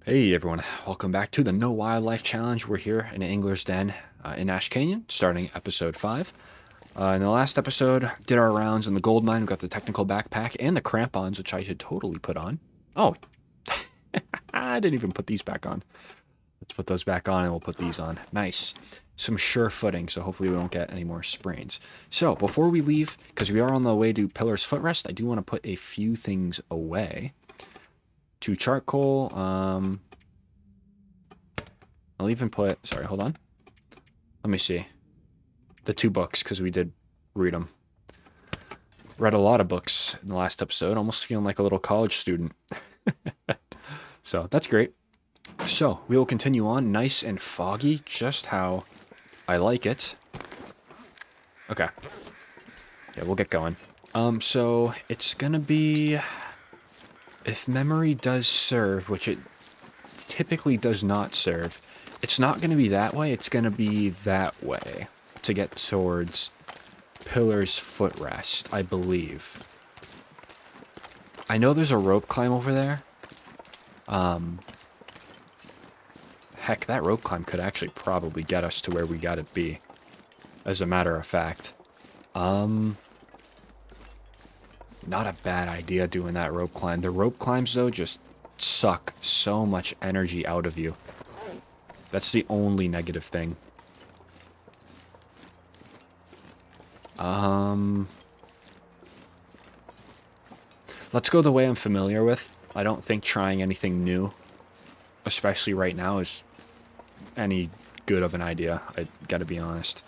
Hey everyone, welcome back to the No Wildlife Challenge. We're here in Angler's Den in Ash Canyon, starting episode 5. In the last episode, did our rounds in the gold mine. We got the technical backpack and the crampons, which I should totally put on. Oh, I didn't even put these back on. Let's put those back on and we'll put these on. Nice. Some sure footing, so hopefully we don't get any more sprains. So, before we leave, because we are on the way to Pillar's Footrest, I do want to put a few things away. 2 charcoal, I'll even put, sorry, hold on. Let me see. The 2 books, because we did read them. Read a lot of books in the last episode, almost feeling like a little college student. So, that's great. So, we will continue on. Nice and foggy, just how I like it. Okay. Yeah, we'll get going. So, it's gonna be... If memory does serve, which it typically does not serve, it's not going to be that way, it's going to be that way to get towards Pillar's Footrest, I believe. I know there's a rope climb over there. Heck, that rope climb could actually probably get us to where we gotta be, as a matter of fact. Not a bad idea doing that rope climb. The rope climbs, though, just suck so much energy out of you. That's the only negative thing. Let's go the way I'm familiar with. I don't think trying anything new, especially right now, is any good of an idea. I gotta be honest.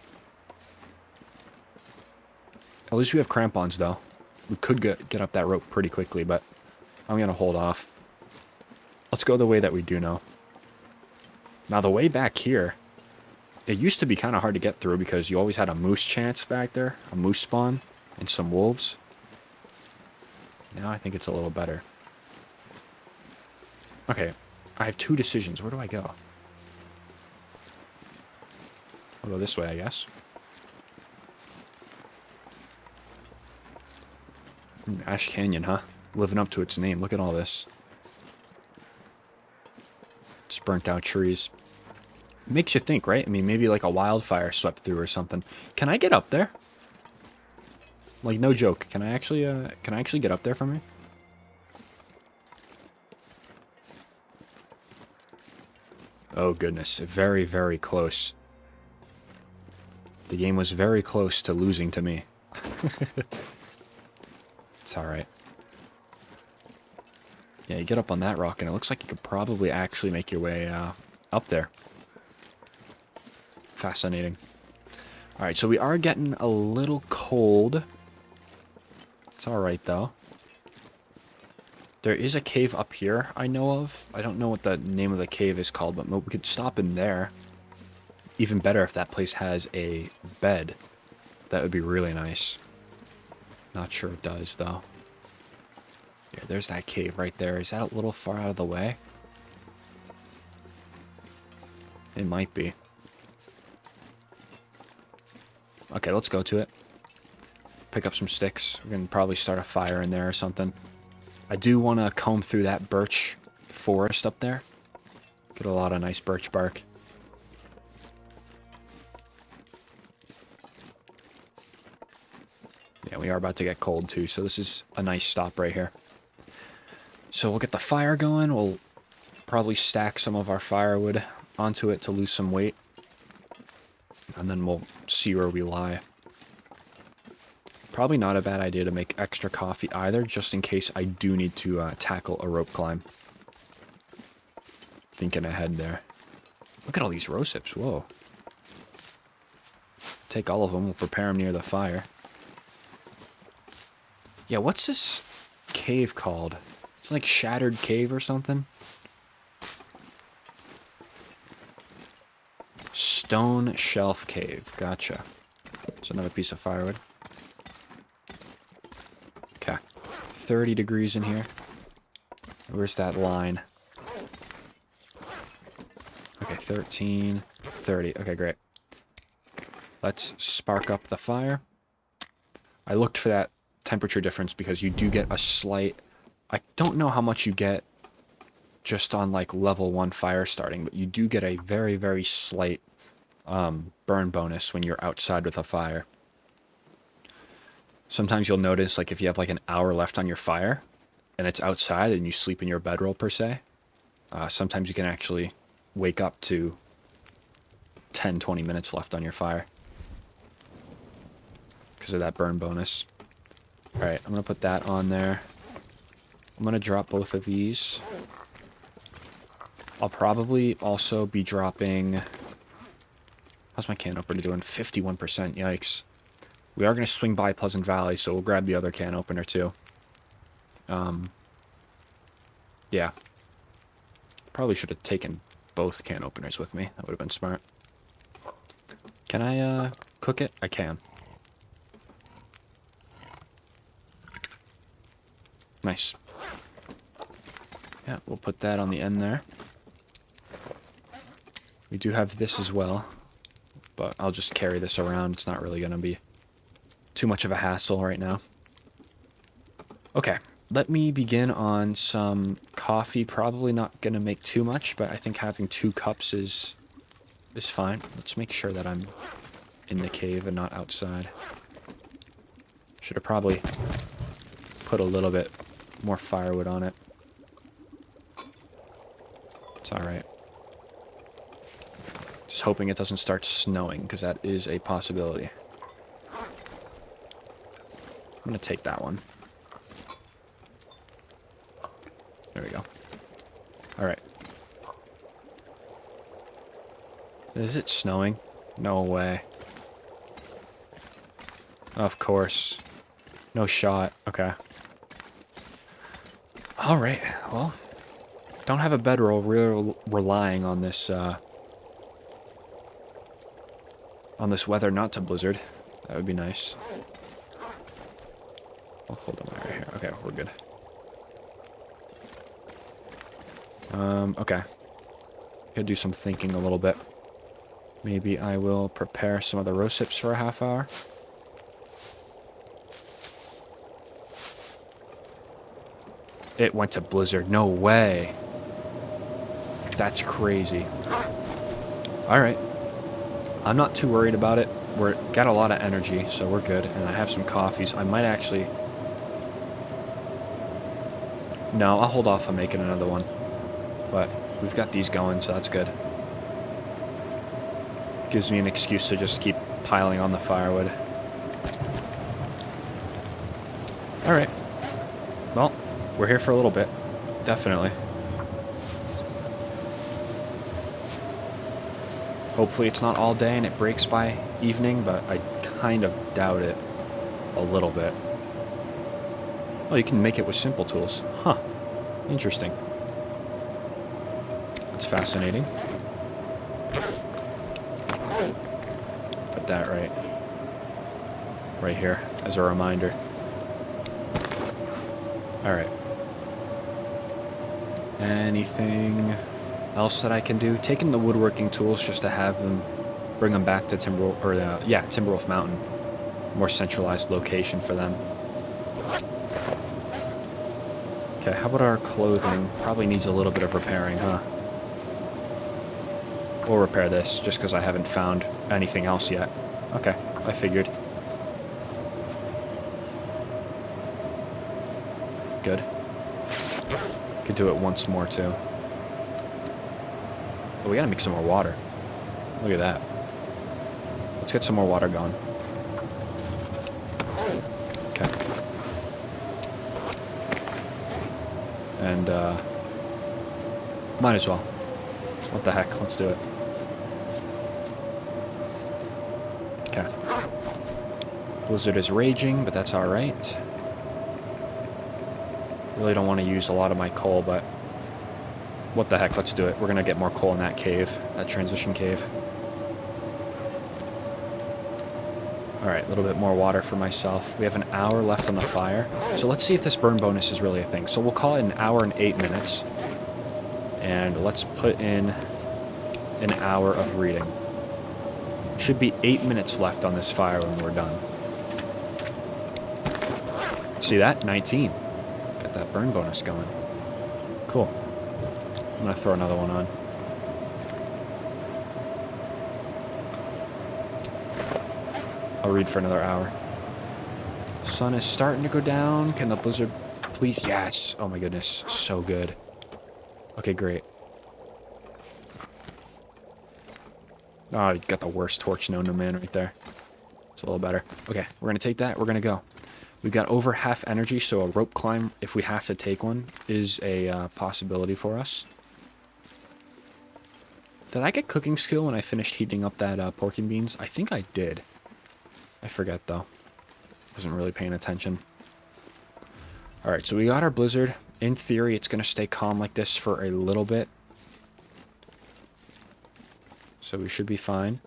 At least we have crampons, though. We could get up that rope pretty quickly, but I'm gonna hold off. Let's go the way that we do know. Now, the way back here, it used to be kind of hard to get through because you always had a moose chance back there, a moose spawn, and some wolves. Now I think it's a little better. Okay, I have 2 decisions. Where do I go? I'll go this way, I guess. Ash Canyon, huh? Living up to its name. Look at all this. It's burnt out trees. Makes you think, right? I mean, maybe like a wildfire swept through or something. Can I get up there? Like, no joke. Can I actually get up there from here? Oh, goodness. Very, very close. The game was very close to losing to me. It's alright. Yeah, you get up on that rock, and it looks like you could probably actually make your way up there. Fascinating. Alright, so we are getting a little cold. It's alright, though. There is a cave up here I know of. I don't know what the name of the cave is called, but we could stop in there. Even better if that place has a bed. That would be really nice. Not sure it does, though. Yeah, there's that cave right there. Is that a little far out of the way? It might be. Okay, let's go to it. Pick up some sticks. We're going to probably start a fire in there or something. I do want to comb through that birch forest up there. Get a lot of nice birch bark. Yeah, we are about to get cold too, so this is a nice stop right here. So we'll get the fire going. We'll probably stack some of our firewood onto it to lose some weight. And then we'll see where we lie. Probably not a bad idea to make extra coffee either, just in case I do need to tackle a rope climb. Thinking ahead there. Look at all these rosips, whoa. Take all of them, we'll prepare them near the fire. Yeah, what's this cave called? It's like Shattered Cave or something? Stone Shelf Cave, gotcha. It's another piece of firewood. Okay, 30 degrees in here. Where's that line? Okay, 13, 30. Okay, great. Let's spark up the fire. I looked for that temperature difference because you do get a slight... I don't know how much you get just on like level 1 fire starting, but you do get a very, very slight burn bonus when you're outside with a fire. Sometimes you'll notice, like, if you have like an hour left on your fire and it's outside and you sleep in your bedroll per se, sometimes you can actually wake up to 10-20 minutes left on your fire because of that burn bonus. Alright, I'm going to put that on there. I'm going to drop both of these. I'll probably also be dropping... How's my can opener doing? 51%, yikes. We are going to swing by Pleasant Valley, so we'll grab the other can opener too. Yeah. Probably should have taken both can openers with me. That would have been smart. Can I cook it? I can. Nice. Yeah, we'll put that on the end there. We do have this as well, but I'll just carry this around. It's not really going to be too much of a hassle right now. Okay, let me begin on some coffee. Probably not going to make too much, but I think having 2 cups is fine. Let's make sure that I'm in the cave and not outside. Should have probably put a little bit more firewood on it. It's alright. Just hoping it doesn't start snowing, because that is a possibility. I'm going to take that one. There we go. Alright. Is it snowing? No way. Of course. No shot. Okay. Alright, well. Don't have a bedroll. We're relying on this weather not to blizzard. That would be nice. I'll hold them right here. Okay, we're good. Okay. Gotta do some thinking a little bit. Maybe I will prepare some of the rose hips for a half hour. It went to blizzard. No way. That's crazy. Alright. I'm not too worried about it. We're got a lot of energy, so we're good. And I have some coffees. I might actually... No, I'll hold off on making another one. But we've got these going, so that's good. Gives me an excuse to just keep piling on the firewood. Alright. Well, we're here for a little bit. Definitely. Hopefully it's not all day and it breaks by evening, but I kind of doubt it a little bit. Oh, you can make it with simple tools. Huh. Interesting. That's fascinating. Put that right here as a reminder. Alright. Anything else that I can do? Taking the woodworking tools just to have them, bring them back to Timberwolf Mountain. More centralized location for them. Okay, how about our clothing? Probably needs a little bit of repairing, huh? We'll repair this, just because I haven't found anything else yet. Okay, I figured. Good. Could do it once more, too. Oh, we gotta make some more water. Look at that. Let's get some more water going. Okay. And, might as well. What the heck, let's do it. Okay. Blizzard is raging, but that's alright. Really don't want to use a lot of my coal, but what the heck, let's do it. We're going to get more coal in that cave, that transition cave. Alright, a little bit more water for myself. We have an hour left on the fire. So let's see if this burn bonus is really a thing. So we'll call it an hour and 8 minutes. And let's put in an hour of reading. Should be 8 minutes left on this fire when we're done. See that? 19. Got that burn bonus going. Cool. I'm gonna throw another one on. I'll read for another hour. Sun is starting to go down. Can the blizzard please? Yes. Oh my goodness. So good. Okay, great. Oh, you got the worst torch known to man right there. It's a little better. Okay, we're going to take that. We're going to go. We've got over half energy, so a rope climb, if we have to take one, is a possibility for us. Did I get cooking skill when I finished heating up that pork and beans? I think I did. I forget, though. Wasn't really paying attention. Alright, so we got our blizzard. In theory, it's going to stay calm like this for a little bit. So we should be fine.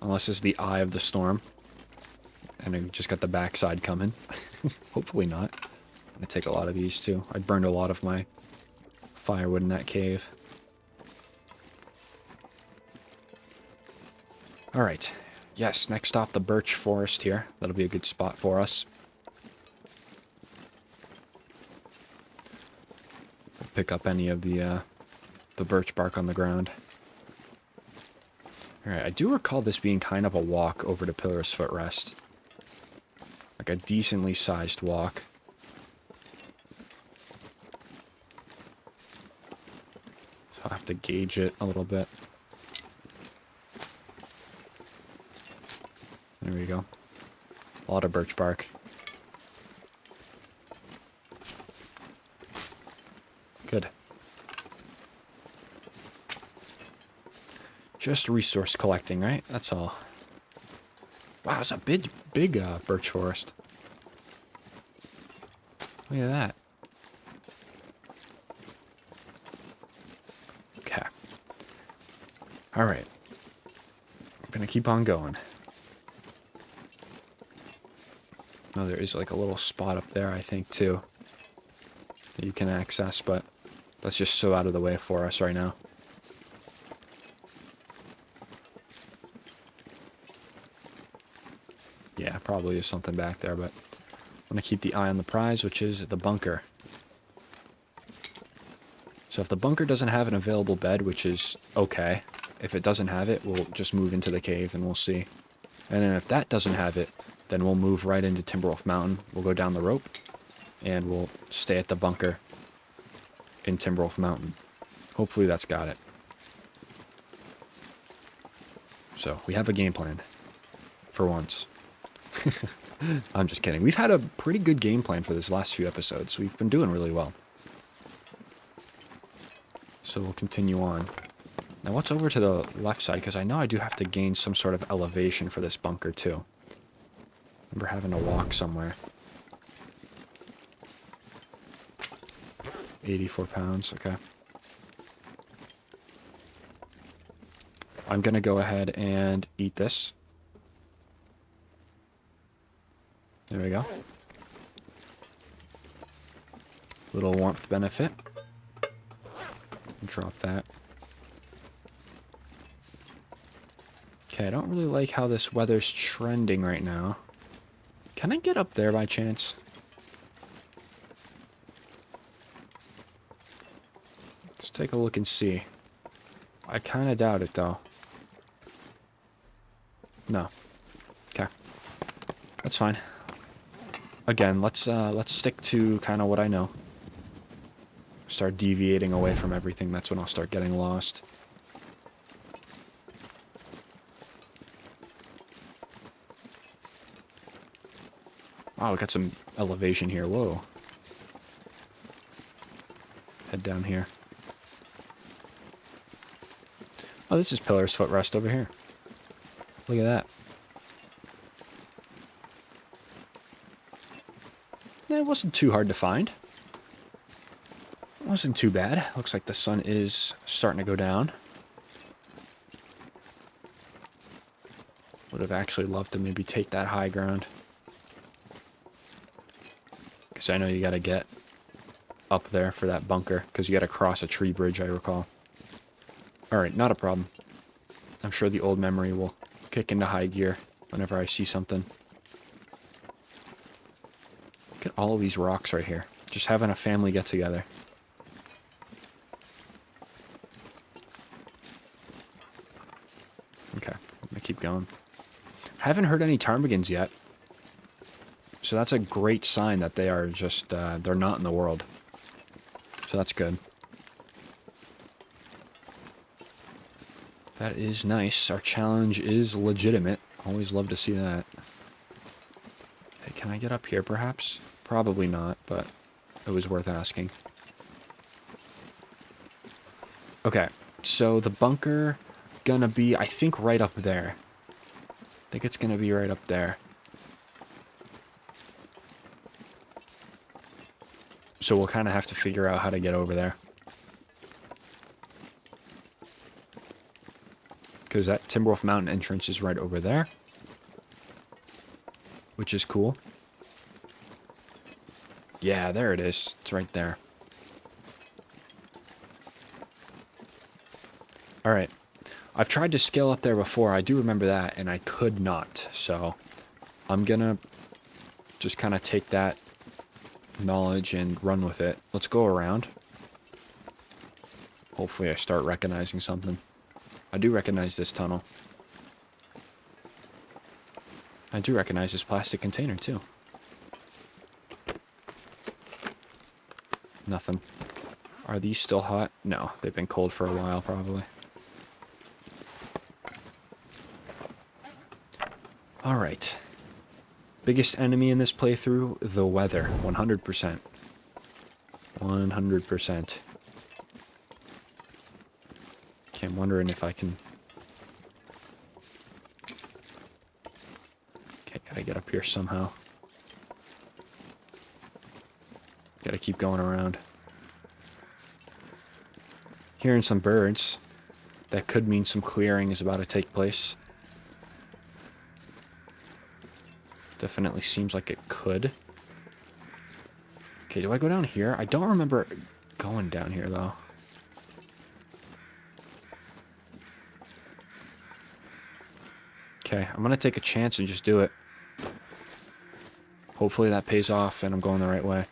Unless it's the eye of the storm. And I just got the backside coming. Hopefully not. I'm going to take a lot of these too. I burned a lot of my firewood in that cave. Alright. Yes, next stop the birch forest here. That'll be a good spot for us. We'll pick up any of the birch bark on the ground. Alright, I do recall this being kind of a walk over to Pillar's Footrest. Like a decently sized walk. So I'll have to gauge it a little bit. There we go. A lot of birch bark. Good. Just resource collecting, right? That's all. Wow, it's a big birch forest. Look at that. Okay. Alright. I'm gonna keep on going. Oh, there is like a little spot up there, I think, too. That you can access, but that's just so out of the way for us right now. Yeah, probably is something back there, but I'm going to keep the eye on the prize, which is the bunker. So if the bunker doesn't have an available bed, which is okay, if it doesn't have it, we'll just move into the cave and we'll see. And then if that doesn't have it, then we'll move right into Timberwolf Mountain. We'll go down the rope, and we'll stay at the bunker in Timberwolf Mountain. Hopefully that's got it. So, we have a game plan. For once. I'm just kidding. We've had a pretty good game plan for this last few episodes. We've been doing really well. So we'll continue on. Now what's over to the left side? Because I know I do have to gain some sort of elevation for this bunker too. Remember having to walk somewhere. 84 pounds, okay. I'm going to go ahead and eat this. There we go. Little warmth benefit. Drop that. Okay, I don't really like how this weather's trending right now. Can I get up there by chance? Let's take a look and see. I kind of doubt it, though. No. Okay. That's fine. Again, let's stick to kind of what I know. Start deviating away from everything. That's when I'll start getting lost. Oh, we got some elevation here. Whoa. Head down here. Oh, this is Pillar's Footrest over here. Look at that. It wasn't too hard to find. It wasn't too bad. Looks like the sun is starting to go down. Would have actually loved to maybe take that high ground. Because I know you got to get up there for that bunker. Because you got to cross a tree bridge, I recall. Alright, not a problem. I'm sure the old memory will kick into high gear whenever I see something. Look at all of these rocks right here. Just having a family get together. keep going. Haven't heard any ptarmigans yet. So that's a great sign that they are just, they're not in the world. So that's good. That is nice. Our challenge is legitimate. Always love to see that. Hey, can I get up here perhaps? Probably not, but it was worth asking. Okay, so the bunker gonna be, I think, right up there. I think it's gonna be right up there. So we'll kind of have to figure out how to get over there. Because that Timberwolf Mountain entrance is right over there. Which is cool. Yeah, there it is. It's right there. Alright. I've tried to scale up there before. I do remember that, and I could not. So, I'm gonna just kind of take that knowledge and run with it. Let's go around. Hopefully I start recognizing something. I do recognize this tunnel. I do recognize this plastic container, too. Nothing. Are these still hot? No, they've been cold for a while, probably. Alright. Biggest enemy in this playthrough, the weather. 100%. 100%. Okay, I'm wondering if I can... Okay, gotta get up here somehow. Gotta keep going around. Hearing some birds. That could mean some clearing is about to take place. Definitely seems like it could. Okay, do I go down here? I don't remember going down here, though. Okay, I'm gonna take a chance and just do it. Hopefully that pays off and I'm going the right way.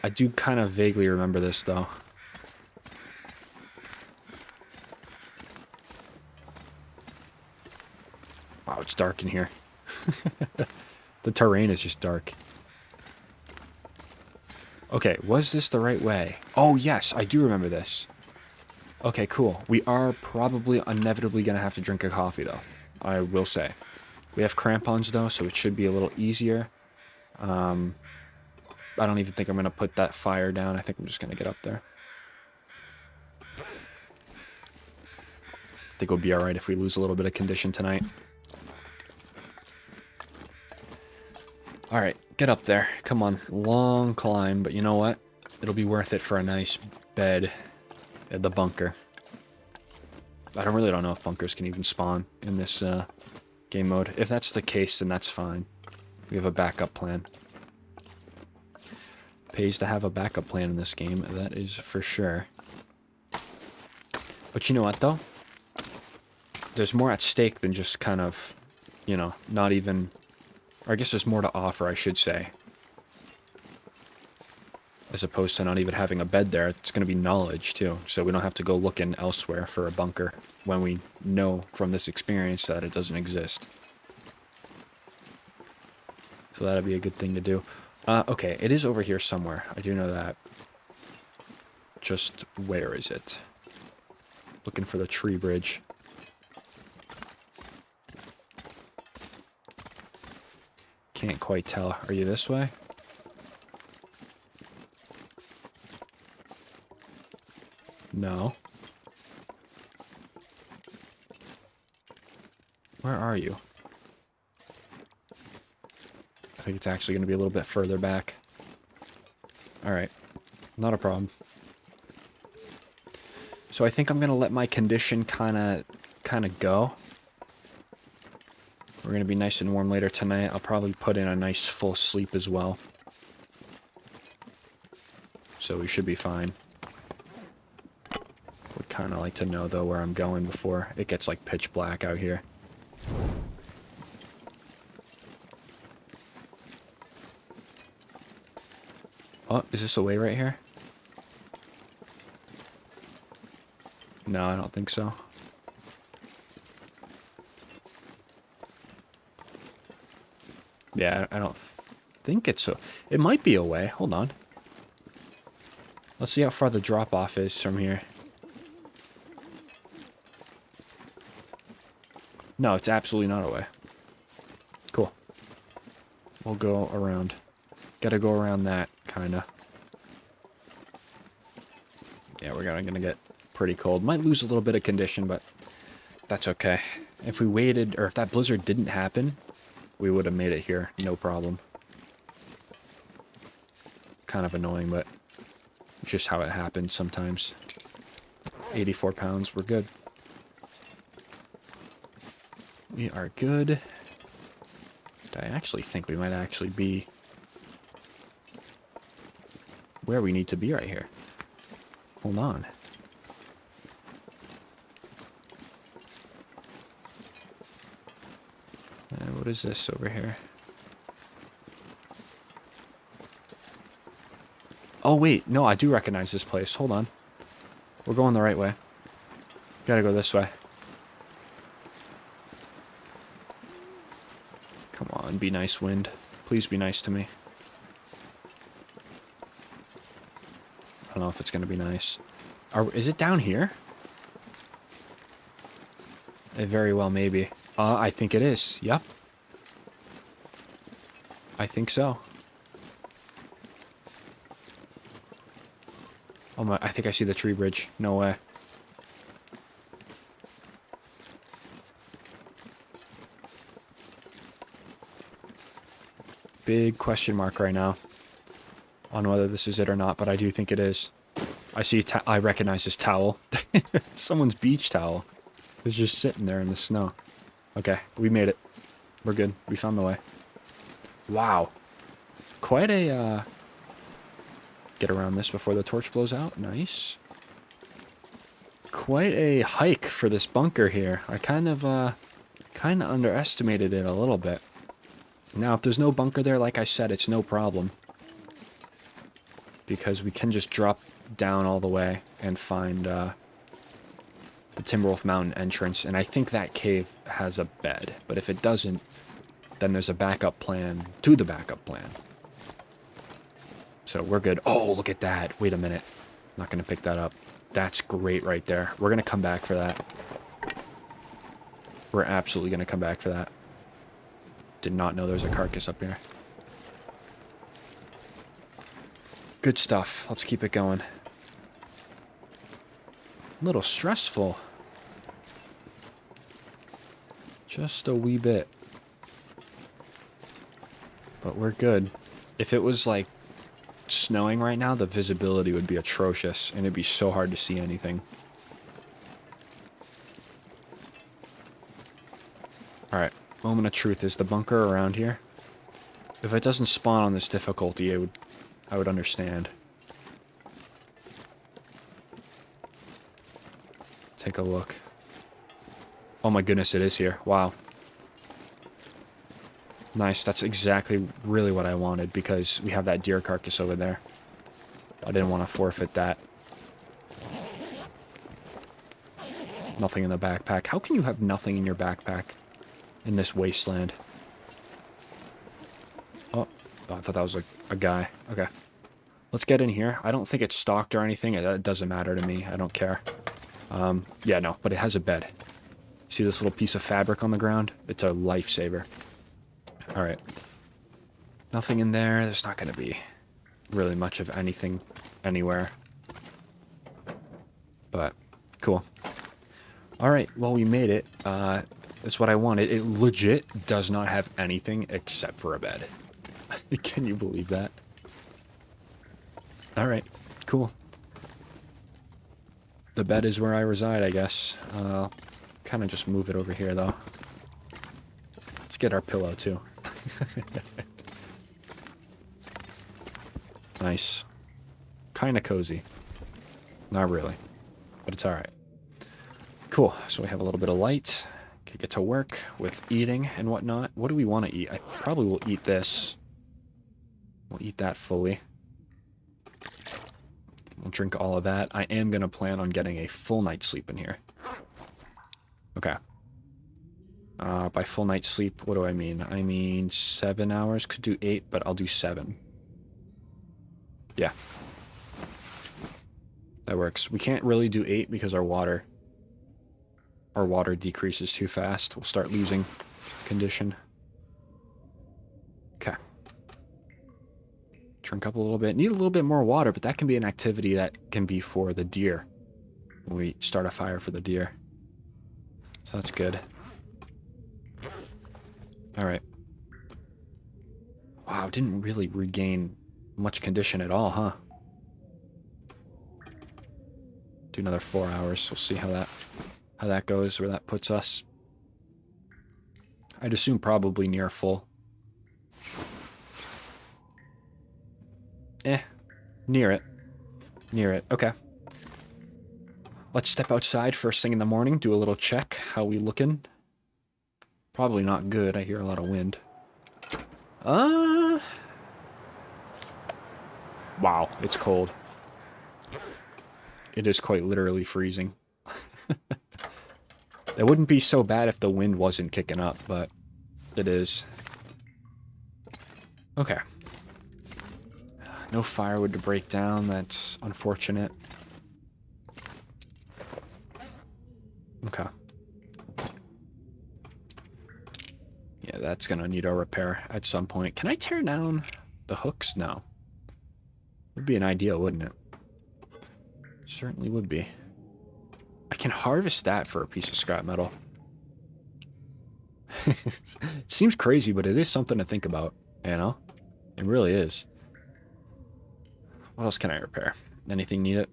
I do kind of vaguely remember this, though. Wow, it's dark in here. The terrain is just dark. Okay, was this the right way? Oh, yes, I do remember this. Okay, cool. We are probably inevitably going to have to drink a coffee, though. I will say. We have crampons, though, so it should be a little easier. I don't even think I'm going to put that fire down. I think I'm just going to get up there. I think we'll be alright if we lose a little bit of condition tonight. Alright, get up there. Come on. Long climb, but you know what? It'll be worth it for a nice bed at the bunker. I don't know if bunkers can even spawn in this game mode. If that's the case, then that's fine. We have a backup plan. Pays to have a backup plan in this game, that is for sure. But you know what, though? There's more at stake than just kind of, you know, not even... Or I guess there's more to offer, I should say. As opposed to not even having a bed there, it's going to be knowledge, too. So we don't have to go looking elsewhere for a bunker when we know from this experience that it doesn't exist. So that'd be a good thing to do. Okay, it is over here somewhere. I do know that. Just where is it? Looking for the tree bridge. Can't quite tell. Are you this way? No. Where are you? I think it's actually going to be a little bit further back. Alright. Not a problem. So I think I'm going to let my condition kind of go. We're going to be nice and warm later tonight. I'll probably put in a nice full sleep as well. So we should be fine. Would kind of like to know, though, where I'm going before it gets, like, pitch black out here. Oh, is this a way right here? No, I don't think so. Yeah, I don't think it's so. It might be away. Hold on. Let's see how far the drop-off is from here. No, it's absolutely not away. Cool. We'll go around. Gotta go around that, kinda. Yeah, we're gonna get pretty cold. Might lose a little bit of condition, but that's okay. If we waited, or if that blizzard didn't happen, we would have made it here. No problem. Kind of annoying, but just how it happens sometimes. 84 pounds, we're good. We are good. I actually think we might actually be where we need to be right here. Hold on. And what is this over here? Oh, wait. No, I do recognize this place. Hold on. We're going the right way. Gotta go this way. Come on, be nice, wind. Please be nice to me. I don't know if it's gonna be nice. Is it down here? It very well may be. I think it is. Yep. I think so. Oh my, I think I see the tree bridge. No way. Big question mark right now on whether this is it or not, but I do think it is. I recognize this towel. Someone's beach towel. It's just sitting there in the snow. Okay, we made it. We're good. We found the way. Wow. Quite a, get around this before the torch blows out. Nice. Quite a hike for this bunker here. I kind of underestimated it a little bit. Now, if there's no bunker there, like I said, it's no problem. Because we can just drop down all the way and find the Timberwolf Mountain entrance. And I think that cave has a bed. But if it doesn't, then there's a backup plan to the backup plan. So we're good. Oh, look at that. Wait a minute. I'm not going to pick that up. That's great right there. We're going to come back for that. We're absolutely going to come back for that. Did not know there was a carcass up here. Good stuff. Let's keep it going. A little stressful. Just a wee bit. But we're good. If it was like snowing right now, the visibility would be atrocious and it'd be so hard to see anything. Alright, moment of truth. Is the bunker around here? If it doesn't spawn on this difficulty, I would understand. Take a look. Oh my goodness, it is here. Wow. Nice, that's exactly really what I wanted because we have that deer carcass over there. I didn't want to forfeit that. Nothing in the backpack. How can you have nothing in your backpack in this wasteland? Oh, I thought that was a guy. Okay. Let's get in here. I don't think it's stocked or anything. It doesn't matter to me. I don't care. Yeah, no, but it has a bed. See this little piece of fabric on the ground? It's a lifesaver. Alright. Nothing in there. There's not going to be really much of anything anywhere. But, cool. Alright, well, we made it. That's what I wanted. It legit does not have anything except for a bed. Can you believe that? Alright, cool. The bed is where I reside, I guess. Kind of just move it over here, though. Let's get our pillow, too. Nice. Kind of cozy. Not really. But it's alright. Cool. So we have a little bit of light. Can get to work with eating and whatnot. What do we want to eat? I probably will eat this. We'll eat that fully. I'll drink all of that. I am going to plan on getting a full night's sleep in here. Okay. By full night's sleep, what do I mean? I mean 7 hours. Could do 8, but I'll do 7. Yeah. That works. We can't really do 8 because our water decreases too fast. We'll start losing condition. Okay. Drink up a little bit. Need a little bit more water, but that can be an activity that can be for the deer. When we start a fire for the deer. So that's good. Alright. Wow, didn't really regain much condition at all, huh? Do another 4 hours. We'll see how that goes, where that puts us. I'd assume probably near full. Near it. Near it. Okay. Let's step outside first thing in the morning, do a little check. How we looking? Probably not good. I hear a lot of wind. Wow, it's cold. It is quite literally freezing. It wouldn't be so bad if the wind wasn't kicking up, but it is. Okay. No firewood to break down. That's unfortunate. Okay. Yeah, that's gonna need a repair at some point. Can I tear down the hooks? No. Would be an idea, wouldn't it? Certainly would be. I can harvest that for a piece of scrap metal. It seems crazy, but it is something to think about, you know? It really is. What else can I repair? Anything need it?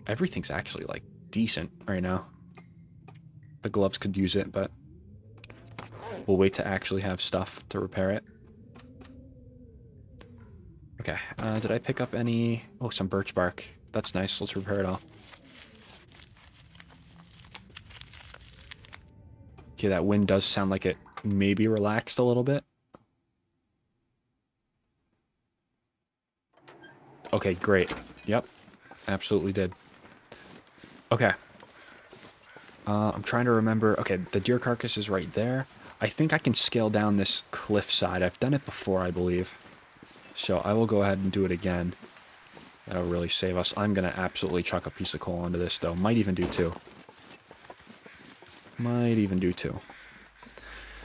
Everything's actually, like, decent right now. The gloves could use it, but we'll wait to actually have stuff to repair it. Okay, did I pick up any... Oh, some birch bark. That's nice. Let's repair it all. Okay, that wind does sound like it maybe relaxed a little bit. Okay, great. Yep, absolutely did. Okay. I'm trying to remember... Okay, the deer carcass is right there. I think I can scale down this cliffside. I've done it before, I believe. So I will go ahead and do it again. That'll really save us. I'm going to absolutely chuck a piece of coal onto this, though. Might even do 2. Might even do 2.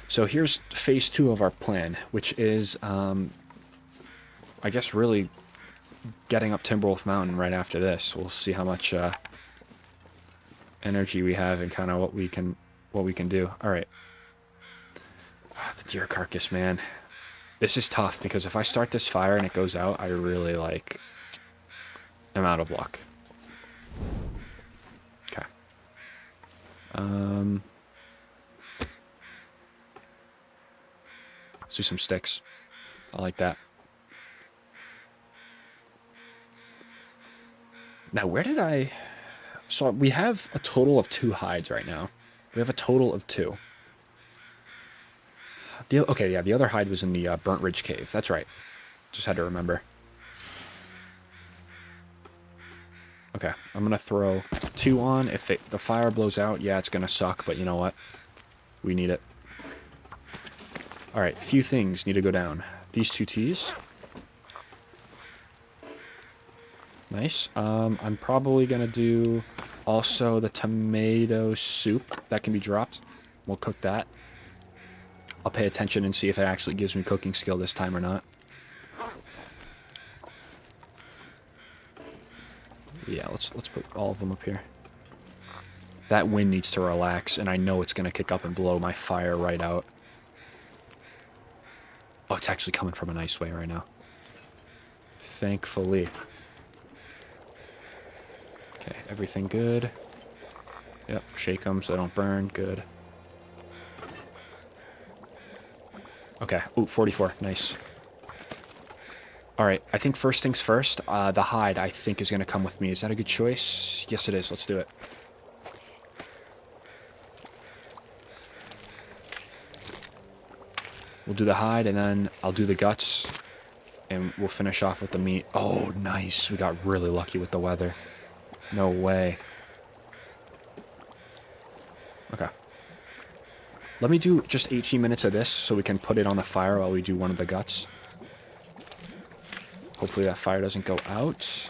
So here's phase 2 of our plan, which is, I guess, really getting up Timberwolf Mountain right after this. We'll see how much energy we have and kind of what we can do. All right. The deer carcass, man. This is tough because if I start this fire and it goes out, I really, like, am out of luck. Okay. Let's do some sticks. I like that. Now, where did I... So we have a total of 2 hides right now. We have a total of 2. Okay, yeah, the other hide was in the Burnt Ridge Cave. That's right. Just had to remember. Okay, I'm going to throw 2 on. If the fire blows out, yeah, it's going to suck, but you know what? We need it. Alright, few things need to go down. These 2 teas. Nice. I'm probably going to do also the tomato soup that can be dropped. We'll cook that. I'll pay attention and see if it actually gives me cooking skill this time or not. Yeah, let's put all of them up here. That wind needs to relax, and I know it's going to kick up and blow my fire right out. Oh, it's actually coming from a nice way right now. Thankfully. Okay, everything good. Yep, shake them so they don't burn. Good. Okay, ooh, 44. Nice. Alright, I think first things first, the hide, I think, is going to come with me. Is that a good choice? Yes, it is. Let's do it. We'll do the hide, and then I'll do the guts, and we'll finish off with the meat. Oh, nice. We got really lucky with the weather. No way. Okay. Let me do just 18 minutes of this so we can put it on the fire while we do one of the guts. Hopefully that fire doesn't go out.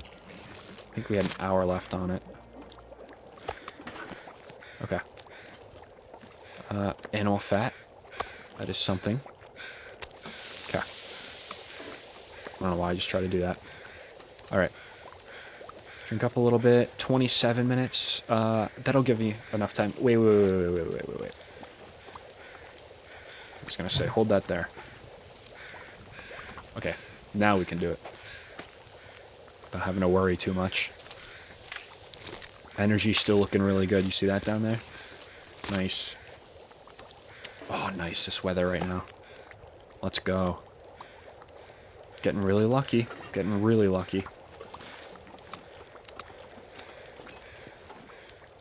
I think we had an hour left on it. Okay. Animal fat. That is something. Okay. I don't know why I just tried to do that. Alright. Drink up a little bit. 27 minutes. That'll give me enough time. Wait. I'm just gonna say, hold that there. Okay. Now we can do it. Without having to worry too much. Energy's still looking really good. You see that down there? Nice. Oh, nice. This weather right now. Let's go. Getting really lucky. Getting really lucky.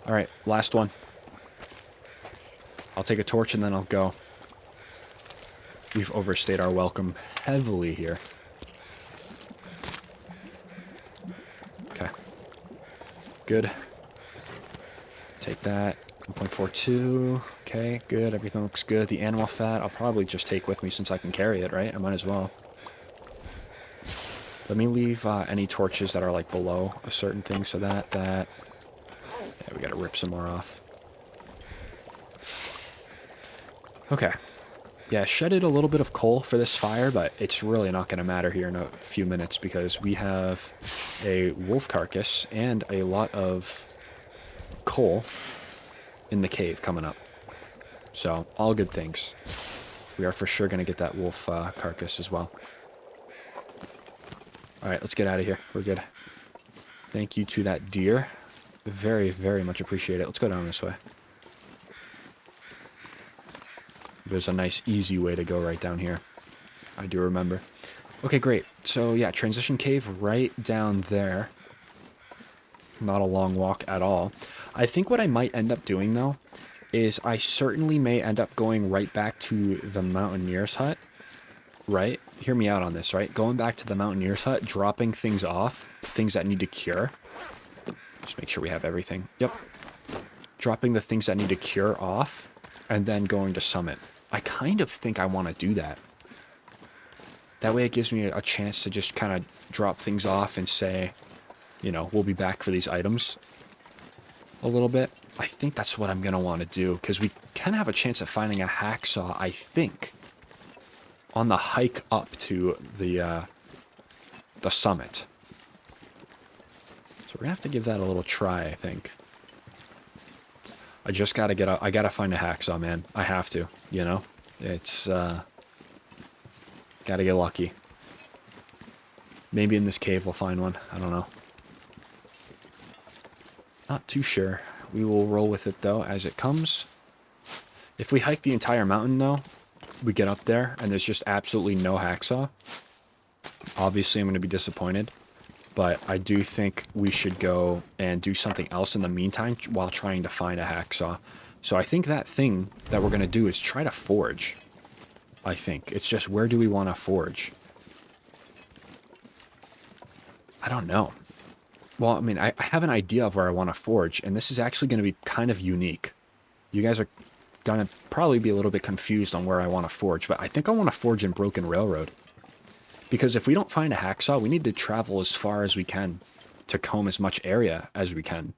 Alright, last one. I'll take a torch and then I'll go. We've overstayed our welcome heavily here. Okay. Good. Take that. 1.42. Okay, good. Everything looks good. The animal fat, I'll probably just take with me since I can carry it, right? I might as well. Let me leave any torches that are like below a certain thing so that... Yeah, we gotta rip some more off. Okay. Yeah, shedded a little bit of coal for this fire, but it's really not going to matter here in a few minutes because we have a wolf carcass and a lot of coal in the cave coming up. So, all good things. We are for sure going to get that wolf carcass as well. Alright, let's get out of here. We're good. Thank you to that deer. Very, very much appreciate it. Let's go down this way. There's a nice, easy way to go right down here. I do remember. Okay, great. So, yeah, transition cave right down there. Not a long walk at all. I think what I might end up doing, though, is I certainly may end up going right back to the Mountaineer's hut. Right? Hear me out on this, right? Going back to the Mountaineer's hut, dropping things off, things that need to cure. Just make sure we have everything. Yep. Dropping the things that need to cure off, and then going to Summit. I kind of think I want to do that. That way it gives me a chance to just kind of drop things off and say, you know, we'll be back for these items a little bit. I think that's what I'm going to want to do, because we can have a chance of finding a hacksaw, I think, on the hike up to the summit. So we're going to have to give that a little try, I think. I just got to get out. I got to find a hacksaw, man. I have to, you know? It's, got to get lucky. Maybe in this cave we'll find one. I don't know. Not too sure. We will roll with it, though, as it comes. If we hike the entire mountain, though, we get up there, and there's just absolutely no hacksaw. Obviously, I'm going to be disappointed. But I do think we should go and do something else in the meantime while trying to find a hacksaw. So I think that thing that we're going to do is try to forge. I think. It's just, where do we want to forge? I don't know. Well, I mean, I have an idea of where I want to forge, and this is actually going to be kind of unique. You guys are going to probably be a little bit confused on where I want to forge, but I think I want to forge in Broken Railroad. Because if we don't find a hacksaw, we need to travel as far as we can to comb as much area as we can.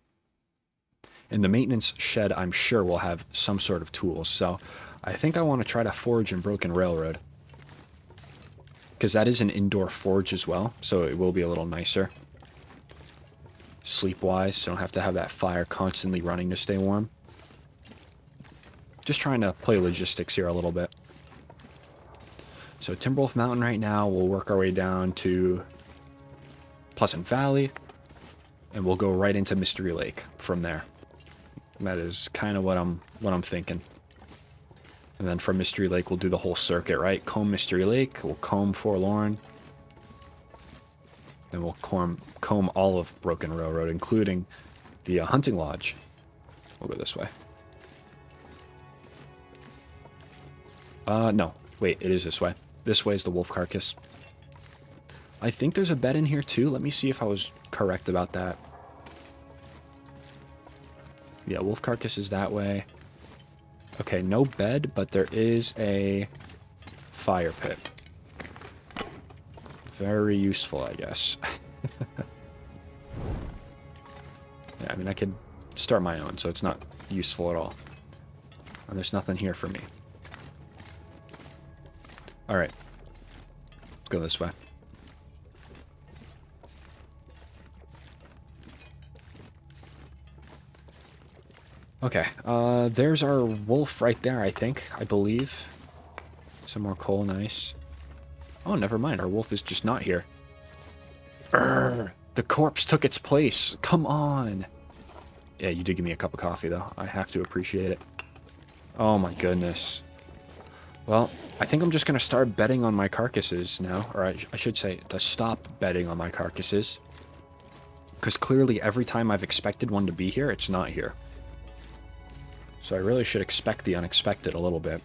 And the maintenance shed, I'm sure, will have some sort of tools. So I think I want to try to forge in Broken Railroad. Because that is an indoor forge as well, so it will be a little nicer. Sleep-wise, so don't have to have that fire constantly running to stay warm. Just trying to play logistics here a little bit. So Timberwolf Mountain right now, we'll work our way down to Pleasant Valley, and we'll go right into Mystery Lake from there. And that is kind of what I'm thinking. And then from Mystery Lake, we'll do the whole circuit, right? Comb Mystery Lake, we'll comb Forlorn, then we'll comb all of Broken Railroad, including the hunting lodge. We'll go this way. No. Wait, it is this way. This way is the wolf carcass. I think there's a bed in here too. Let me see if I was correct about that. Yeah, wolf carcass is that way. Okay, no bed, but there is a fire pit. Very useful, I guess. Yeah, I mean, I could start my own, so it's not useful at all. And there's nothing here for me. Alright. Go this way. Okay, there's our wolf right there, I think. I believe. Some more coal, nice. Oh, never mind, our wolf is just not here. Urgh, the corpse took its place. Come on. Yeah, you did give me a cup of coffee, though. I have to appreciate it. Oh my goodness. Well, I think I'm just going to start betting on my carcasses now. Or I should say, to stop betting on my carcasses. Because clearly every time I've expected one to be here, it's not here. So I really should expect the unexpected a little bit.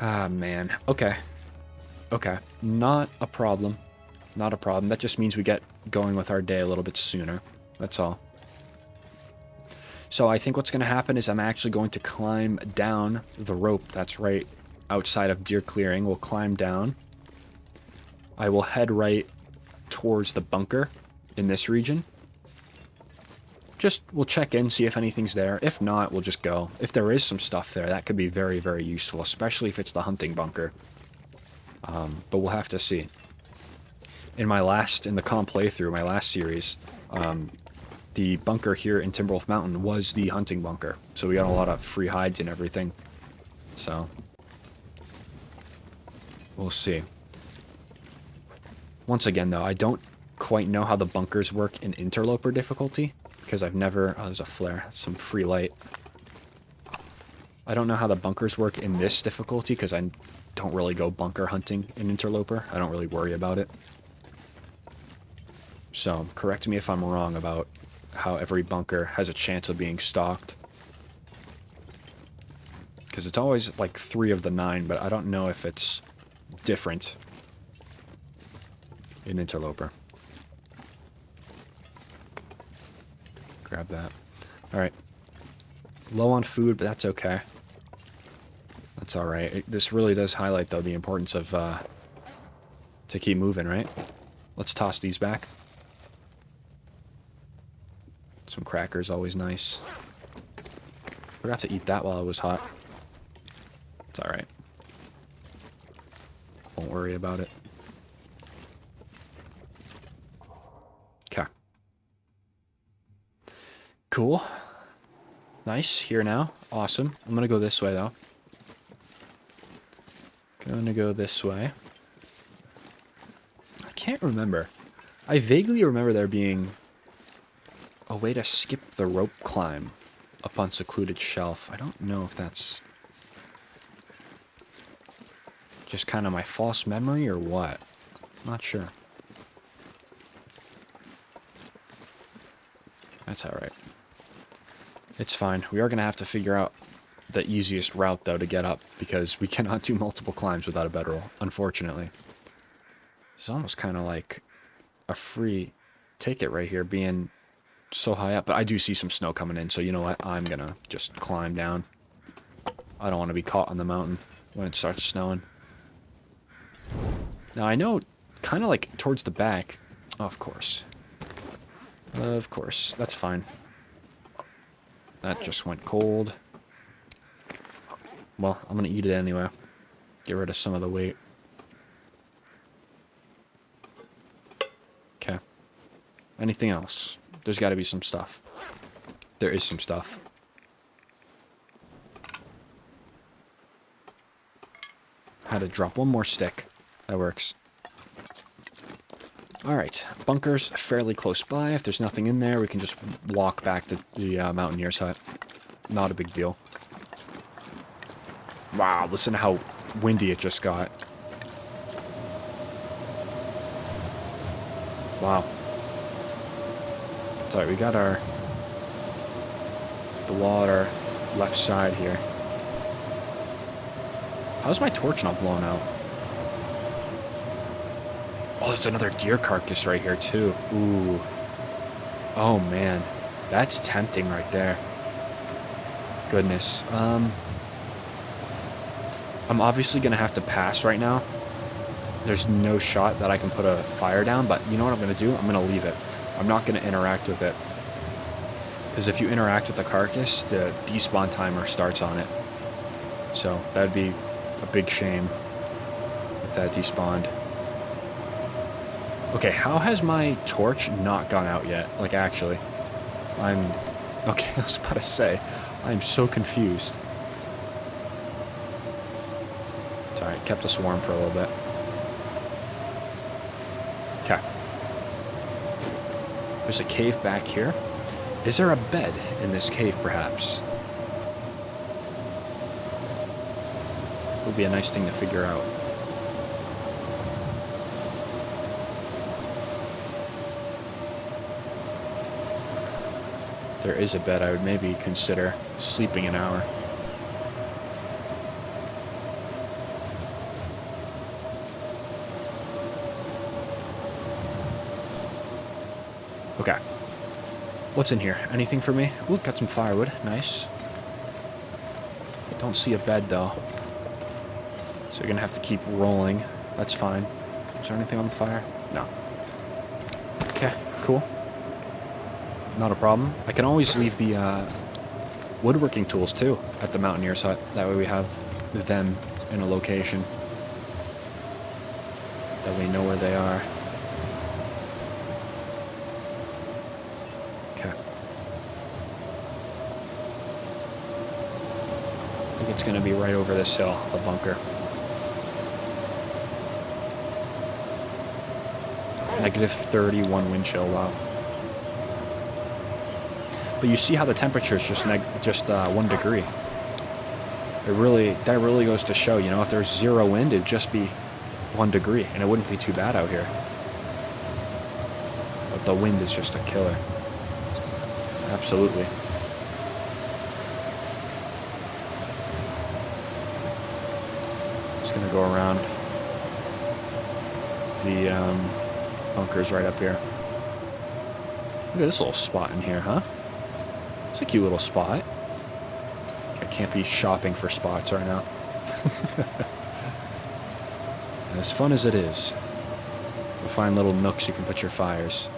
Ah, man. Okay. Okay. Not a problem. Not a problem. That just means we get going with our day a little bit sooner. That's all. So I think what's going to happen is I'm actually going to climb down the rope that's right outside of Deer Clearing. We'll climb down. I will head right towards the bunker in this region. Just, we'll check in, see if anything's there. If not, we'll just go. If there is some stuff there, that could be very, very useful, especially if it's the hunting bunker. But we'll have to see. In the comp playthrough, my last series, the bunker here in Timberwolf Mountain was the hunting bunker. So we got a lot of free hides and everything. So, we'll see. Once again, though, I don't quite know how the bunkers work in interloper difficulty. Because I've never... Oh, there's a flare. That's some free light. I don't know how the bunkers work in this difficulty, because I don't really go bunker hunting in interloper. I don't really worry about it. So, correct me if I'm wrong about how every bunker has a chance of being stalked. Because it's always like 3 of the 9, but I don't know if it's different in interloper. Grab that. Alright. Low on food, but that's okay. That's alright. This really does highlight, though, the importance of, to keep moving, right? Let's toss these back. Some crackers, always nice. Forgot to eat that while it was hot. It's alright. Won't worry about it. Okay. Cool. Nice. Here now. Awesome. I'm gonna go this way, though. Gonna go this way. I can't remember. I vaguely remember there being a way to skip the rope climb up on secluded shelf. I don't know if that's just kind of my false memory or what. Not sure. That's alright. It's fine. We are going to have to figure out the easiest route, though, to get up, because we cannot do multiple climbs without a bedroll, unfortunately. It's almost kind of like a free ticket right here, being so high up. But I do see some snow coming in, so you know what? I'm going to just climb down. I don't want to be caught on the mountain when it starts snowing. Now, I know kind of like towards the back. Oh, of course. Of course. That's fine. That just went cold. Well, I'm going to eat it anyway. Get rid of some of the weight. Okay. Anything else? There's got to be some stuff. There is some stuff. Had to drop one more stick. That works. Alright, bunker's fairly close by. If there's nothing in there, we can just walk back to the Mountaineer's hut. Not a big deal. Wow, listen to how windy it just got. Wow. It's alright, we got the water left side here. How's my torch not blown out? Oh, there's another deer carcass right here, too. Ooh. Oh, man. That's tempting right there. Goodness. I'm obviously going to have to pass right now. There's no shot that I can put a fire down, but you know what I'm going to do? I'm going to leave it. I'm not going to interact with it. Because if you interact with the carcass, the despawn timer starts on it. So that'd be a big shame if that despawned. Okay, how has my torch not gone out yet? Like, actually. Okay, I was about to say, I'm so confused. It's alright, kept us warm for a little bit. Okay. There's a cave back here. Is there a bed in this cave, perhaps? Would be a nice thing to figure out. If there is a bed, I would maybe consider sleeping an hour. Okay. What's in here? Anything for me? Ooh, got some firewood. Nice. I don't see a bed, though. So you're going to have to keep rolling. That's fine. Is there anything on the fire? No. Okay, cool. Not a problem. I can always leave the woodworking tools, too, at the Mountaineer's hut. That way we have them in a location. That we know where they are. It's going to be right over this hill, the bunker. -31 wind chill, wow. But you see how the temperature is just 1 degree. That really goes to show, you know, if there's 0 wind, it'd just be 1 degree, and it wouldn't be too bad out here. But the wind is just a killer. Absolutely. Gonna go around the bunkers right up here. Look at this little spot in here, huh? It's a cute little spot. I can't be shopping for spots right now. As fun as it is, you'll find little nooks you can put your fires.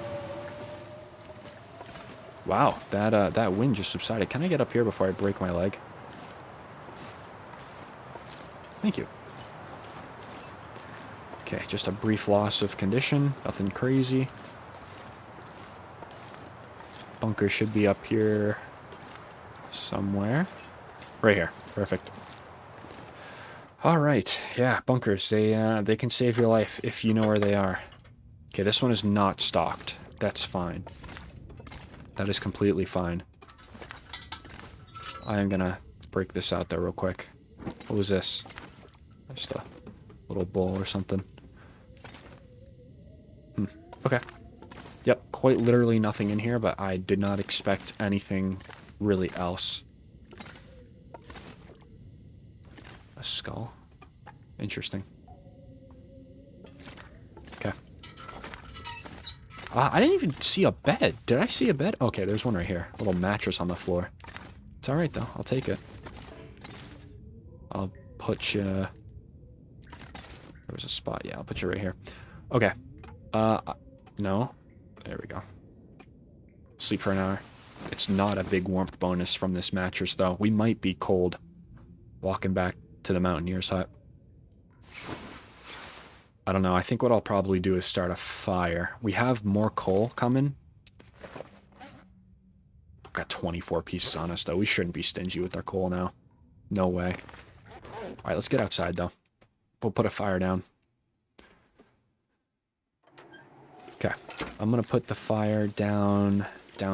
Wow, that wind just subsided. Can I get up here before I break my leg? Thank you. Okay, just a brief loss of condition, nothing crazy. Bunker should be up here somewhere. Right here, perfect. All right, yeah, bunkers, they can save your life if you know where they are. Okay, this one is not stocked. That's fine. That is completely fine. I am gonna break this out there real quick. What was this? Just a little bowl or something. Okay. Yep, quite literally nothing in here, but I did not expect anything really else. A skull. Interesting. Okay. I didn't even see a bed. Did I see a bed? Okay, there's one right here. A little mattress on the floor. It's alright, though. I'll take it. I'll put you... There was a spot. Yeah, I'll put you right here. Okay. No. There we go. Sleep for an hour. It's not a big warmth bonus from this mattress, though. We might be cold walking back to the Mountaineer's hut. I don't know. I think what I'll probably do is start a fire. We have more coal coming. We've got 24 pieces on us, though. We shouldn't be stingy with our coal now. No way. All right, let's get outside, though. We'll put a fire down. Okay, I'm gonna put the fire down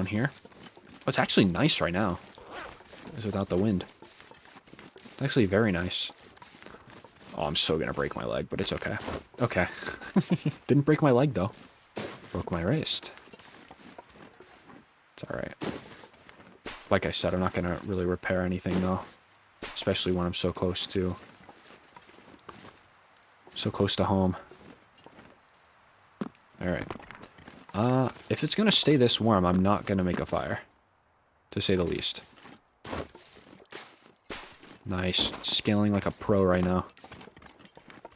here. Oh, it's actually nice right now. It's without the wind. It's actually very nice. Oh, I'm so gonna break my leg, but it's okay. Okay. Didn't break my leg, though. Broke my wrist. It's alright. Like I said, I'm not gonna really repair anything, though. Especially when I'm so close to home. Alright. If it's gonna stay this warm, I'm not gonna make a fire. To say the least. Nice. Scaling like a pro right now.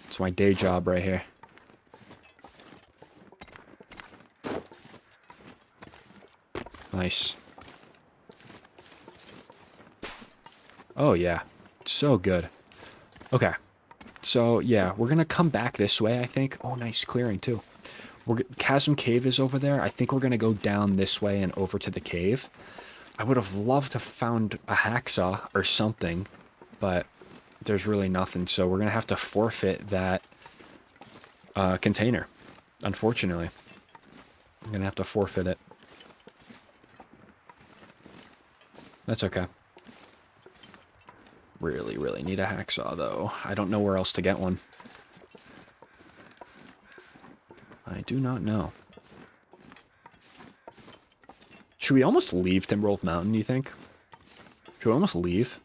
It's my day job right here. Nice. Oh, yeah. So good. Okay. So, yeah, we're going to come back this way, I think. Oh, nice clearing, too. Chasm Cave is over there. I think we're going to go down this way and over to the cave. I would have loved to have found a hacksaw or something, but there's really nothing. So we're going to have to forfeit that container, unfortunately. I'm going to have to forfeit it. That's okay. Really, really need a hacksaw, though. I don't know where else to get one. I do not know. Should we almost leave Timberwolf Mountain, do you think? Should we almost leave?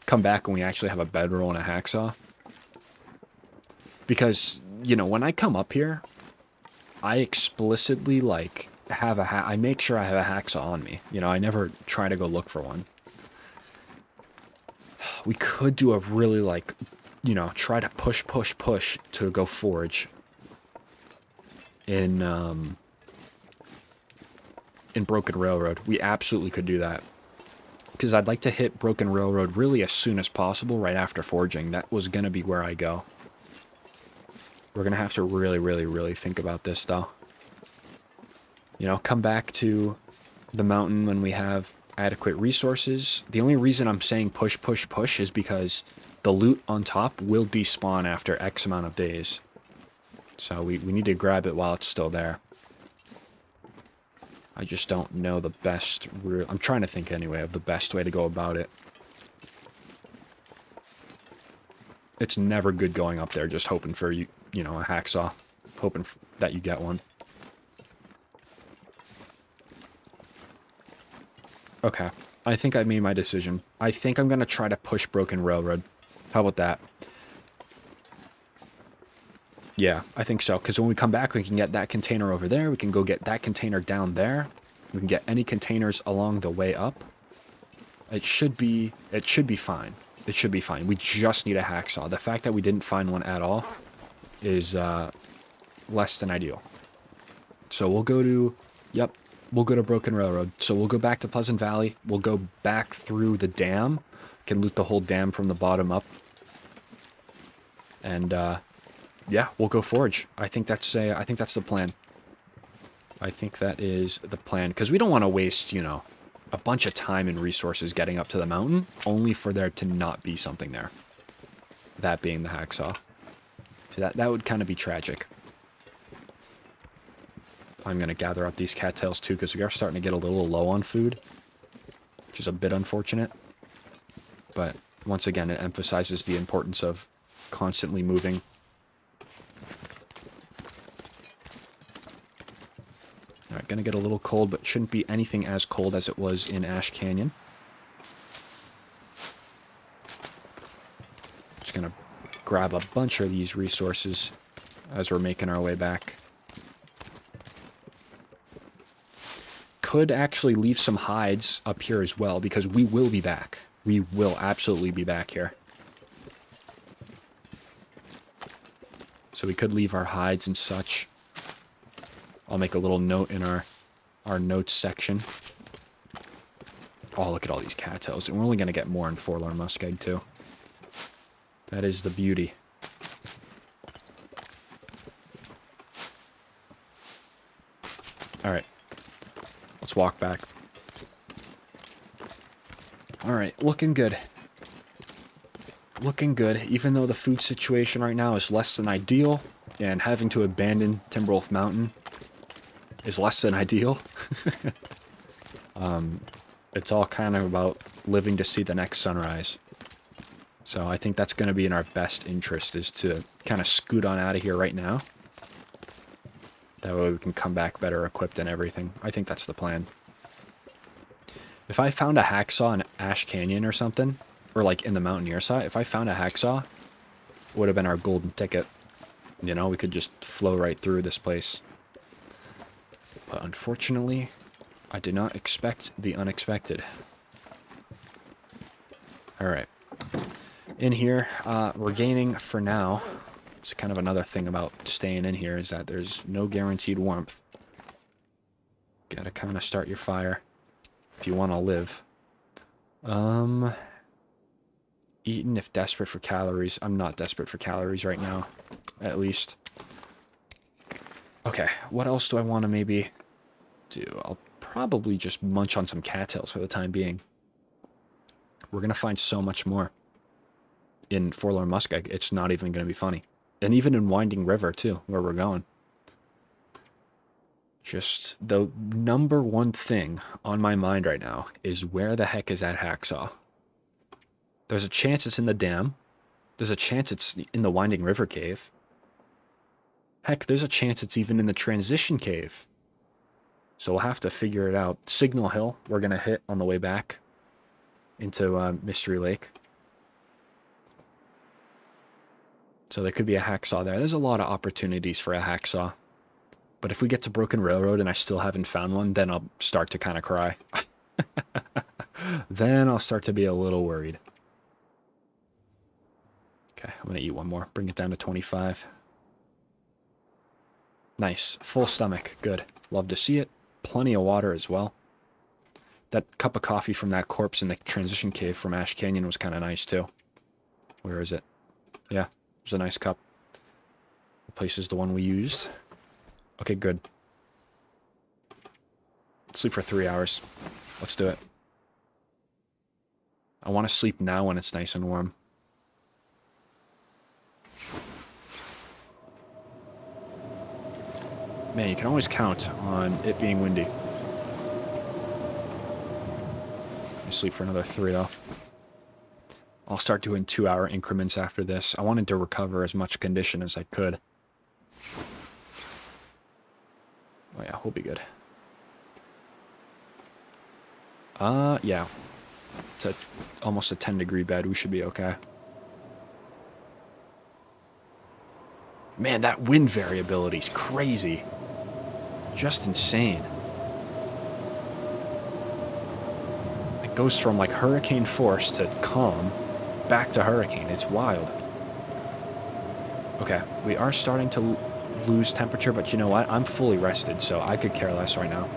Come back when we actually have a bedroll and a hacksaw? Because, you know, when I come up here, I explicitly, like, have I make sure I have a hacksaw on me. You know, I never try to go look for one. We could do a really, like, you know, try to push to go forage in Broken Railroad. We absolutely could do that. Because I'd like to hit Broken Railroad really as soon as possible right after foraging. That was going to be where I go. We're going to have to really, really, really think about this, though. You know, come back to the mountain when we have adequate resources. The only reason I'm saying push is because the loot on top will despawn after X amount of days. So we need to grab it while it's still there. I just don't know the best... I'm trying to think anyway of the best way to go about it. It's never good going up there just hoping for, you know, a hacksaw. Hoping that you get one. Okay. I think I made my decision. I think I'm going to try to push Broken Railroad. How about that? Yeah, I think so. Because when we come back, we can get that container over there. We can go get that container down there. We can get any containers along the way up. It should be fine. It should be fine. We just need a hacksaw. The fact that we didn't find one at all is less than ideal. So we'll go to... Yep. We'll go to Broken Railroad. So we'll go back to Pleasant Valley. We'll go back through the dam. Can loot the whole dam from the bottom up. And, yeah, we'll go forage. I think that's the plan. I think that is the plan. Because we don't want to waste, you know, a bunch of time and resources getting up to the mountain, only for there to not be something there. That being the hacksaw. So that would kind of be tragic. I'm going to gather up these cattails too, because we are starting to get a little low on food, which is a bit unfortunate. But once again, it emphasizes the importance of constantly moving. Alright, going to get a little cold, but shouldn't be anything as cold as it was in Ash Canyon. Just going to grab a bunch of these resources as we're making our way back. Could actually leave some hides up here as well, because we will be back. We will absolutely be back here. So we could leave our hides and such. I'll make a little note in our notes section. Oh, look at all these cattails. And we're only going to get more in Forlorn Muskeg, too. That is the beauty. Alright. Let's walk back. Alright, looking good. Looking good, even though the food situation right now is less than ideal, and having to abandon Timberwolf Mountain is less than ideal. It's all kind of about living to see the next sunrise. So I think that's going to be in our best interest, is to kind of scoot on out of here right now. That way we can come back better equipped and everything. I think that's the plan. If I found a hacksaw in Ash Canyon or something, or like in the Mountaineer side, if I found a hacksaw, it would have been our golden ticket. You know, we could just flow right through this place. But unfortunately, I did not expect the unexpected. Alright. In here, we're gaining, for now, it's kind of another thing about staying in here, is that there's no guaranteed warmth. Gotta kind of start your fire if you want to live. Eaten if desperate for calories. I'm not desperate for calories right now, at least. Okay, what else do I want to maybe do? I'll probably just munch on some cattails for the time being. We're going to find so much more in Forlorn Muskeg. It's not even going to be funny. And even in Winding River, too, where we're going. Just the number one thing on my mind right now is where the heck is that hacksaw? There's a chance it's in the dam. There's a chance it's in the Winding River cave. Heck, there's a chance it's even in the transition cave. So we'll have to figure it out. Signal Hill, we're going to hit on the way back into Mystery Lake. So there could be a hacksaw there. There's a lot of opportunities for a hacksaw. But if we get to Broken Railroad and I still haven't found one, then I'll start to kind of cry. Then I'll start to be a little worried. Okay, I'm going to eat one more. Bring it down to 25. Nice. Full stomach. Good. Love to see it. Plenty of water as well. That cup of coffee from that corpse in the transition cave from Ash Canyon was kind of nice too. Where is it? Yeah, it was a nice cup. The place is the one we used. Okay, good. Sleep for 3 hours. Let's do it. I want to sleep now when it's nice and warm. Man, you can always count on it being windy. I sleep for another 3 though. I'll start doing 2-hour increments after this. I wanted to recover as much condition as I could. Oh yeah, we'll be good. Yeah. It's almost a 10-degree bed. We should be okay. Man, that wind variability is crazy. Just insane. It goes from like hurricane force to calm, back to hurricane. It's wild. Okay, we are starting to lose temperature, but you know what? I'm fully rested, so I could care less right now.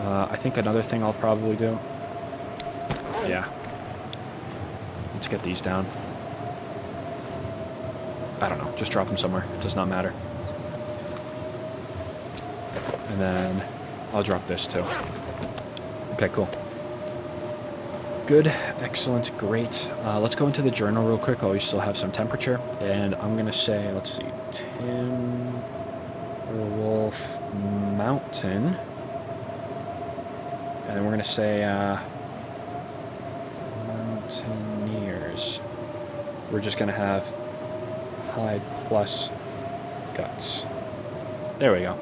I think another thing I'll probably do... Yeah. Let's get these down. I don't know, just drop them somewhere. It does not matter. And then I'll drop this too. Okay, cool. Good, excellent, great. Let's go into the journal real quick while we still have some temperature. And I'm going to say, let's see, Timberwolf Mountain. And then we're going to say Mountaineers. We're just going to have hide plus guts. There we go.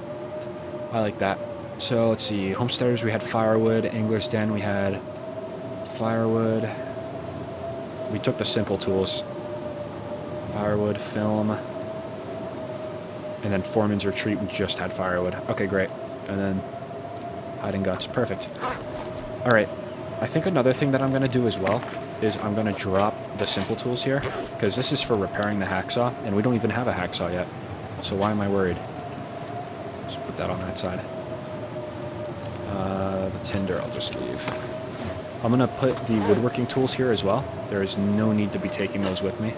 I like that. So let's see. Homesteaders, we had firewood. Angler's Den, we had firewood. We took the simple tools. Firewood, film. And then Foreman's Retreat, we just had firewood. Okay, great. And then hiding guts. Perfect. Alright. I think another thing that I'm going to do as well is I'm going to drop the simple tools here, because this is for repairing the hacksaw, and we don't even have a hacksaw yet. So why am I worried? Just put that on that side. The tinder I'll just leave. I'm going to put the woodworking tools here as well. There is no need to be taking those with me.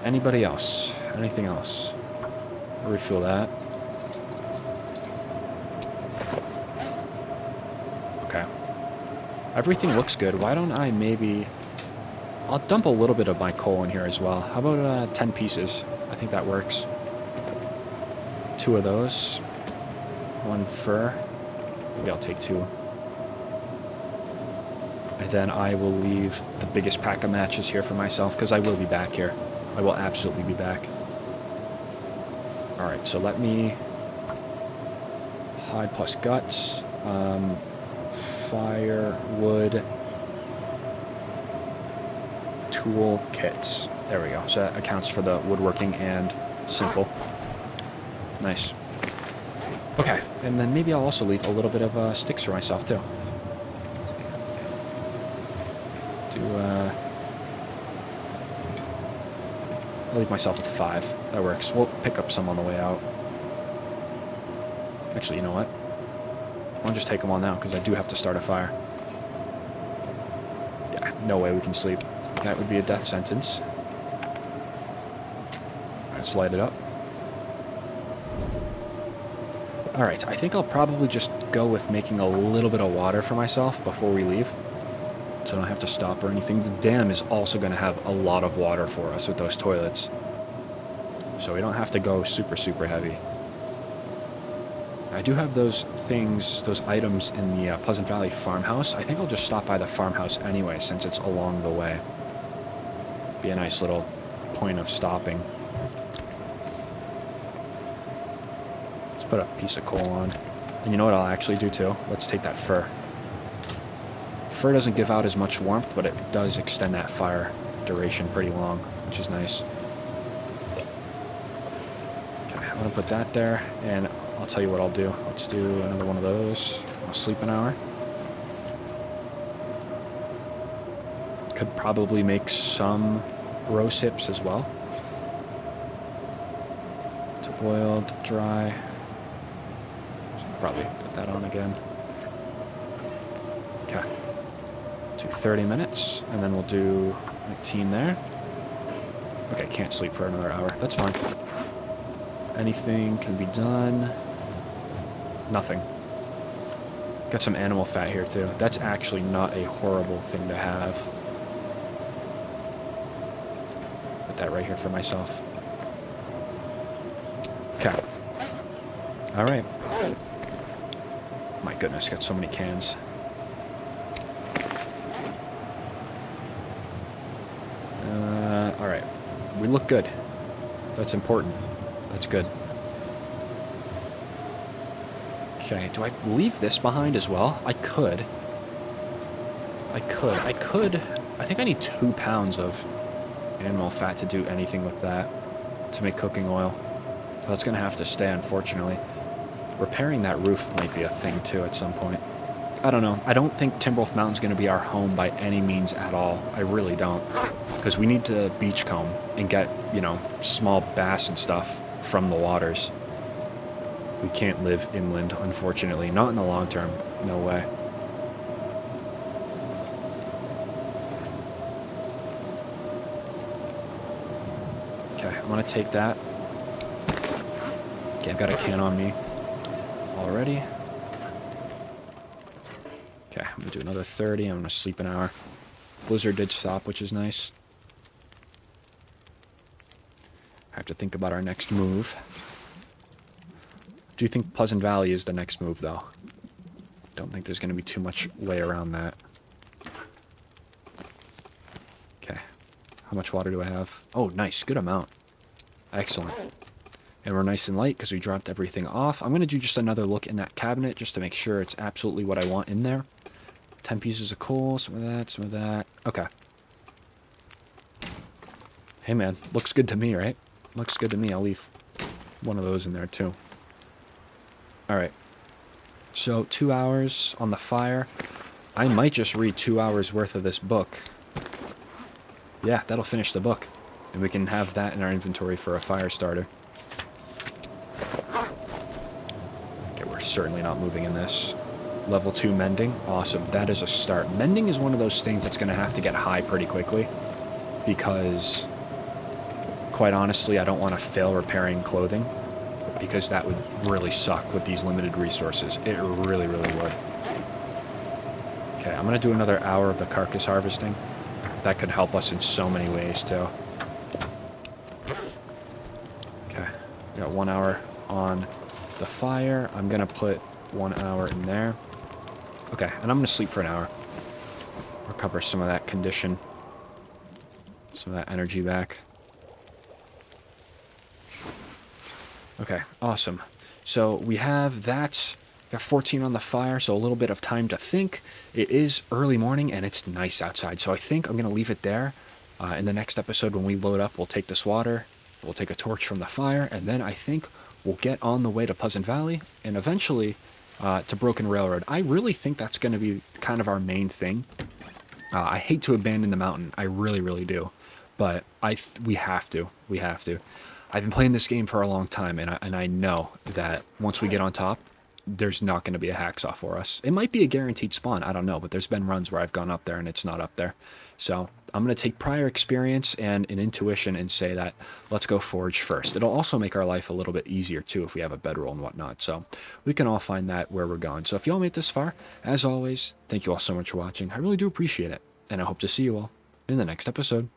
Anybody else? Anything else? Refill that. Okay. Everything looks good. Why don't I maybe... I'll dump a little bit of my coal in here as well. How about 10 pieces? I think that works. 2 of those. 1 fur. Maybe I'll take 2. And then I will leave the biggest pack of matches here for myself, because I will be back here. I will absolutely be back. Alright, so let me... Hide plus guts. Firewood. Tool kits. There we go. So that accounts for the woodworking and simple. Nice. Okay, and then maybe I'll also leave a little bit of sticks for myself, too. I'll leave myself with 5. That works. We'll pick up some on the way out. Actually, you know what? I'll just take them all now, because I do have to start a fire. Yeah, no way we can sleep. That would be a death sentence. Let's light it up. Alright, I think I'll probably just go with making a little bit of water for myself before we leave, so I don't have to stop or anything. The dam is also going to have a lot of water for us with those toilets, so we don't have to go super, super heavy. I do have those things, those items in the Pleasant Valley farmhouse. I think I'll just stop by the farmhouse anyway, since it's along the way. Be a nice little point of stopping. Let's put a piece of coal on. And you know what I'll actually do too? Let's take that fur. Fur doesn't give out as much warmth, but it does extend that fire duration pretty long, which is nice. Okay, I'm gonna put that there, and I'll tell you what I'll do. Let's do another one of those. I'll sleep an hour. Could probably make some rose hips as well. To boiled, dry. Probably put that on again. Okay. Do 30 minutes, and then we'll do 19 there. Okay, can't sleep for another hour. That's fine. Anything can be done. Nothing. Got some animal fat here too. That's actually not a horrible thing to have. Put that right here for myself. Okay. Alright. My goodness, got so many cans. Alright. We look good. That's important. That's good. Okay, do I leave this behind as well? I could. I think I need 2 pounds of animal fat to do anything with that, to make cooking oil. So that's going to have to stay, unfortunately. Repairing that roof might be a thing, too, at some point. I don't know. I don't think Timberwolf Mountain's going to be our home by any means at all. I really don't. Because we need to beachcomb and get, you know, small bass and stuff from the waters. We can't live inland, unfortunately. Not in the long term. No way. Okay, I'm going to take that. Okay, I've got a can on me already. Okay, I'm going to do another 30. I'm going to sleep an hour. Blizzard did stop, which is nice. I have to think about our next move. Do you think Pleasant Valley is the next move, though? Don't think there's going to be too much way around that. Okay. How much water do I have? Oh, nice. Good amount. Excellent. And we're nice and light because we dropped everything off. I'm going to do just another look in that cabinet just to make sure it's absolutely what I want in there. 10 pieces of coal, some of that, some of that. Okay. Hey, man. Looks good to me, right? Looks good to me. I'll leave one of those in there, too. Alright. So, 2 hours on the fire. I might just read 2 hours worth of this book. Yeah, that'll finish the book. And we can have that in our inventory for a fire starter. Okay, we're certainly not moving in this. Level 2 mending. Awesome. That is a start. Mending is one of those things that's going to have to get high pretty quickly. Because, quite honestly, I don't want to fail repairing clothing. Because that would really suck with these limited resources. It really, really would. Okay, I'm going to do another hour of the carcass harvesting. That could help us in so many ways, too. Okay, we got 1 hour on the fire. I'm going to put 1 hour in there. Okay, and I'm going to sleep for an hour. Recover some of that condition. Some of that energy back. Okay, awesome. So we have that. Got 14 on the fire, so a little bit of time to think. It is early morning, and it's nice outside, so I think I'm going to leave it there. In the next episode, when we load up, we'll take this water, we'll take a torch from the fire, and then I think we'll get on the way to Pleasant Valley, and eventually to Broken Railroad. I really think that's going to be kind of our main thing. I hate to abandon the mountain. I really, really do. But we have to. We have to. I've been playing this game for a long time, and I know that once we get on top, there's not going to be a hacksaw for us. It might be a guaranteed spawn. I don't know, but there's been runs where I've gone up there and it's not up there. So I'm going to take prior experience and an intuition and say that let's go forge first. It'll also make our life a little bit easier too if we have a bedroll and whatnot. So we can all find that where we're going. So if you all made it this far, as always, thank you all so much for watching. I really do appreciate it. And I hope to see you all in the next episode.